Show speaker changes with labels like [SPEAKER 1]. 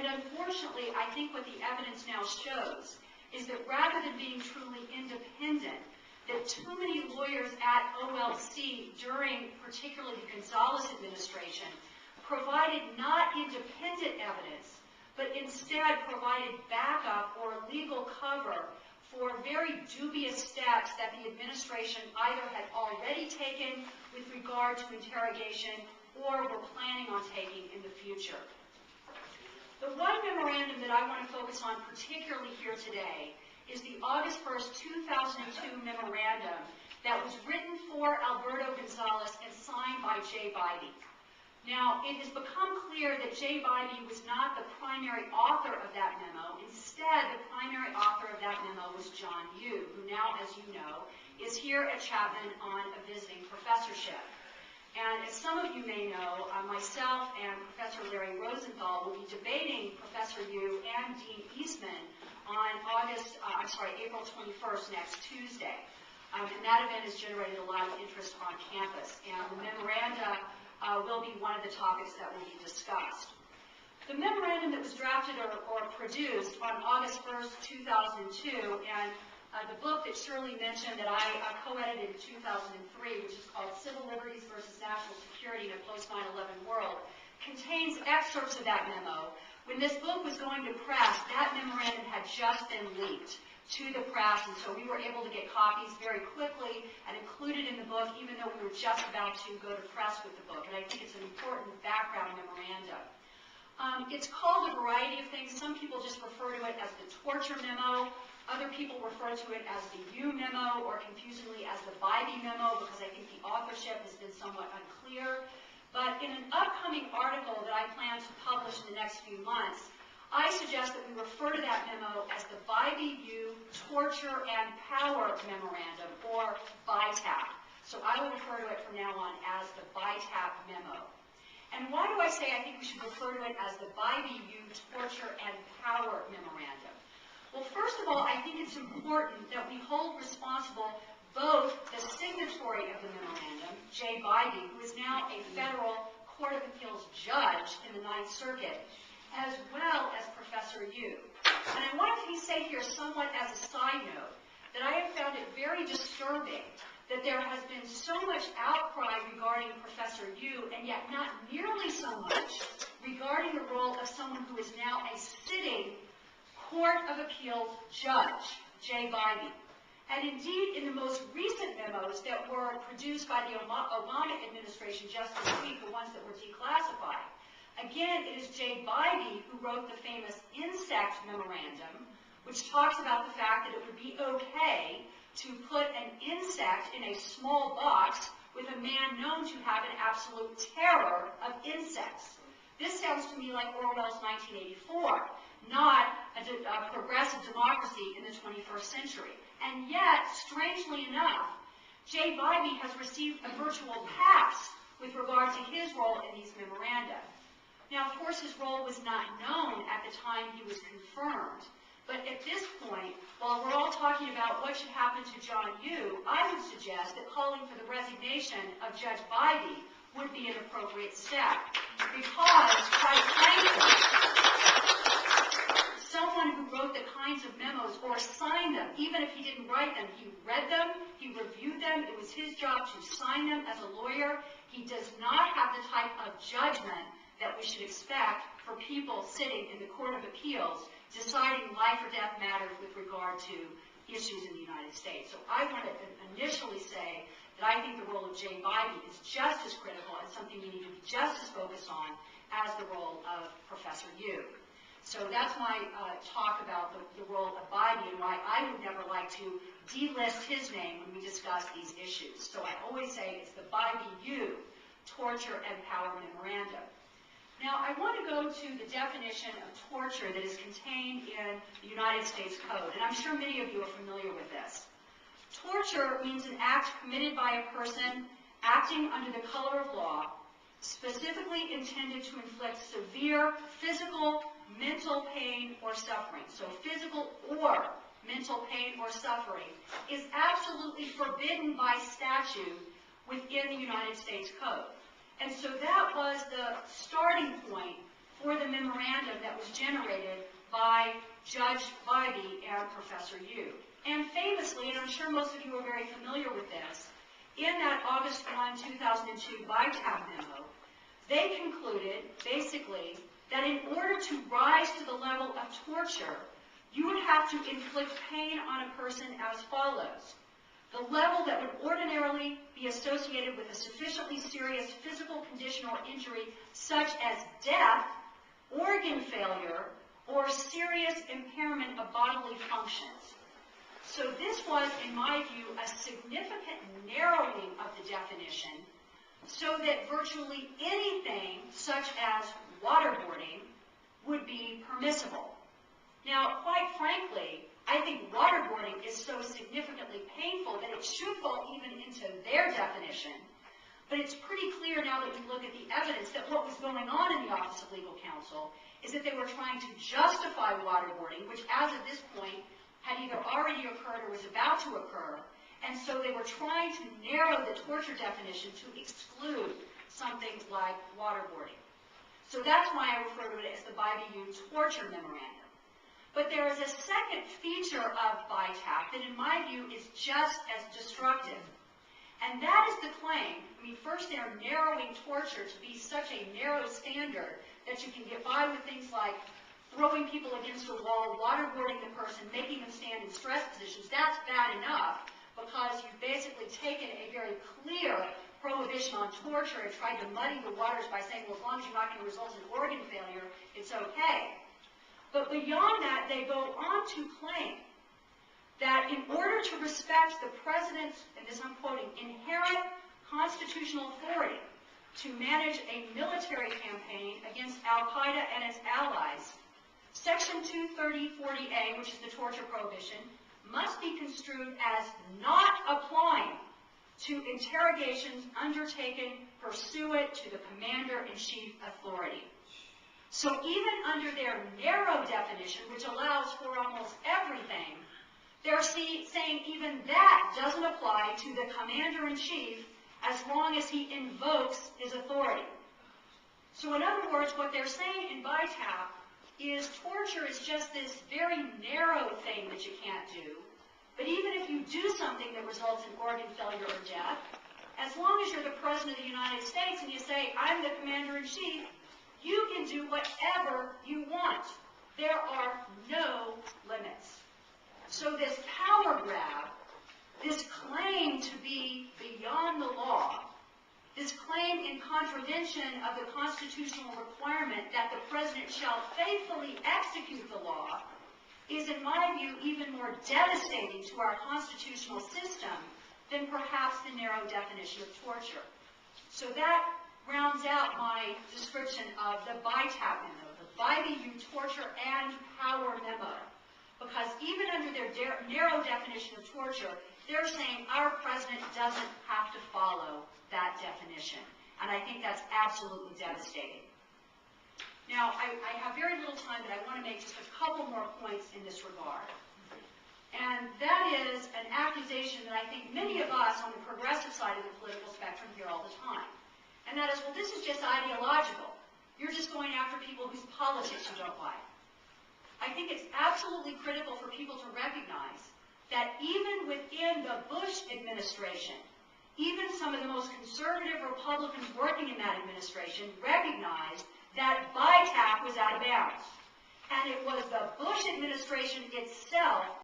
[SPEAKER 1] And unfortunately, I think what the evidence now shows is that rather than being truly independent, that too many lawyers at OLC during particularly the Gonzales administration provided not independent evidence, but instead provided backup or legal cover for very dubious steps that the administration either had already taken with regard to interrogation or were planning on taking in the future. The one memorandum that I want to focus on particularly here today is the August 1st, 2002 memorandum that was written for Alberto Gonzales and signed by Jay Bybee. Now, it has become clear that Jay Bybee was not the primary author of that memo. Instead, the primary author of that memo was John Yoo, who now, as you know, is here at Chapman on a visiting professorship. And as some of you may know, myself and Professor Larry Rosenthal will be debating Professor Yoo and Dean Eastman on April 21st, next Tuesday. And that event has generated a lot of interest on campus. And the memoranda will be one of the topics that will be discussed. The memorandum that was drafted or produced on August 1st, 2002, and the book that Shirley mentioned that I co-edited in 2003, which is called Civil Liberties versus National Security in a Post 9/11 World, contains excerpts of that memo. When this book was going to press, that memorandum had just been leaked to the press, and so we were able to get copies very quickly and include it in the book, even though we were just about to go to press with the book. And I think it's an important background memorandum. It's called a variety of things. Some people just refer to it as the torture memo. Other people refer to it as the Yoo memo, or confusingly as the Bybee memo, because I think the authorship has been somewhat unclear. But in an upcoming article that I plan to publish in the next few months, I suggest that we refer to that memo as the Bybee-Yoo Torture and Power Memorandum, or BITAP. So I will refer to it from now on as the BITAP memo. And why do I say I think we should refer to it as the Bybee-Yoo Torture and Power Memorandum? Well, first of all, I think it's important that we hold responsible both the signatory of the memorandum, Jay Bybee, who is now a federal Court of Appeals judge in the Ninth Circuit, as well as Professor Yoo. And I want to say here, somewhat as a side note, that I have found it very disturbing that there has been so much outcry regarding Professor Yoo, and yet not nearly so much regarding the role of someone who is now a sitting Court of Appeals judge, Jay Bybee. And indeed, in the most recent memos that were produced by the Obama administration just this week, the ones that were declassified, again, it is Jay Bybee who wrote the famous insect memorandum, which talks about the fact that it would be okay to put an insect in a small box with a man known to have an absolute terror of insects. This sounds to me like Orwell's 1984, not a progressive democracy in the 21st century. And yet, strangely enough, Jay Bybee has received a virtual pass with regard to his role in these memoranda. Now, of course, his role was not known at the time he was confirmed. But at this point, while we're all talking about what should happen to John Yoo, I would suggest that calling for the resignation of Judge Bybee would be an appropriate step. Because, quite frankly, someone who wrote the kinds of memos or signed them, even if he didn't write them, he read them, he reviewed them, it was his job to sign them as a lawyer. He does not have the type of judgment that we should expect for people sitting in the Court of Appeals deciding life or death matters with regard to issues in the United States. So I want to initially say that I think the role of Jay Bybee is just as critical and something we need to be just as focused on as the role of Professor Yoo. So that's my talk about the role of Bybee and why I would never like to delist his name when we discuss these issues. So I always say it's the Bybee-Yoo Torture and Power Memorandum. Now, I want to go to the definition of torture that is contained in the United States Code, and I'm sure many of you are familiar with this. Torture means an act committed by a person acting under the color of law, specifically intended to inflict severe physical, mental pain or suffering. So physical or mental pain or suffering is absolutely forbidden by statute within the United States Code. And so that was the starting point for the memorandum that was generated by Judge Bybee and Professor Yu. And famously, and I'm sure most of you are very familiar with this, in that August 1, 2002 BITAB memo, they concluded, basically, that in order to rise to the level of torture, you would have to inflict pain on a person as follows. The level that would ordinarily be associated with a sufficiently serious physical condition or injury, such as death, organ failure, or serious impairment of bodily functions. So this was, in my view, a significant narrowing of the definition so that virtually anything, such as waterboarding, would be permissible. Now, quite frankly, I think waterboarding is so significantly painful that it should fall even into their definition. But it's pretty clear now that we look at the evidence that what was going on in the Office of Legal Counsel is that they were trying to justify waterboarding, which as of this point had either already occurred or was about to occur. And so they were trying to narrow the torture definition to exclude something like waterboarding. So that's why I refer to it as the Bybee torture memorandum. But there is a second feature of BITAB that in my view is just as destructive. And that is the claim, I mean, first they're narrowing torture to be such a narrow standard that you can get by with things like throwing people against a wall, waterboarding the person, making them stand in stress positions. That's bad enough because you've basically taken a very clear prohibition on torture and tried to muddy the waters by saying, well, as long as you're not going to result in organ failure, it's okay. But beyond that, they go on to claim that in order to respect the president's, and this I'm quoting, inherent constitutional authority to manage a military campaign against al-Qaeda and its allies, Section 23040A, which is the torture prohibition, must be construed as not applying to interrogations undertaken pursuant to the commander-in-chief authority. So even under their narrow definition, which allows for almost everything, they're saying even that doesn't apply to the commander-in-chief as long as he invokes his authority. So in other words, what they're saying in BITAB is torture is just this very narrow thing that you can't do. But even if you do something that results in organ failure or death, as long as you're the President of the United States and you say, I'm the Commander-in-Chief, you can do whatever you want. There are no limits. So this power grab, this claim to be beyond the law, this claim in contravention of the constitutional requirement that the President shall faithfully execute the law, is, in my view, even more devastating to our constitutional system than perhaps the narrow definition of torture. So that rounds out my description of the BITAB memo, the Bybee torture and power memo. Because even under their narrow definition of torture, they're saying our president doesn't have to follow that definition. And I think that's absolutely devastating. Now, I have very little time, but I want to make just a couple more points in this regard. And that is an accusation that I think many of us on the progressive side of the political spectrum hear all the time. And that is, well, this is just ideological. You're just going after people whose politics you don't like. I think it's absolutely critical for people to recognize that even within the Bush administration, even some of the most conservative Republicans working in that administration recognized that BITAB was out of bounds. And it was the Bush administration itself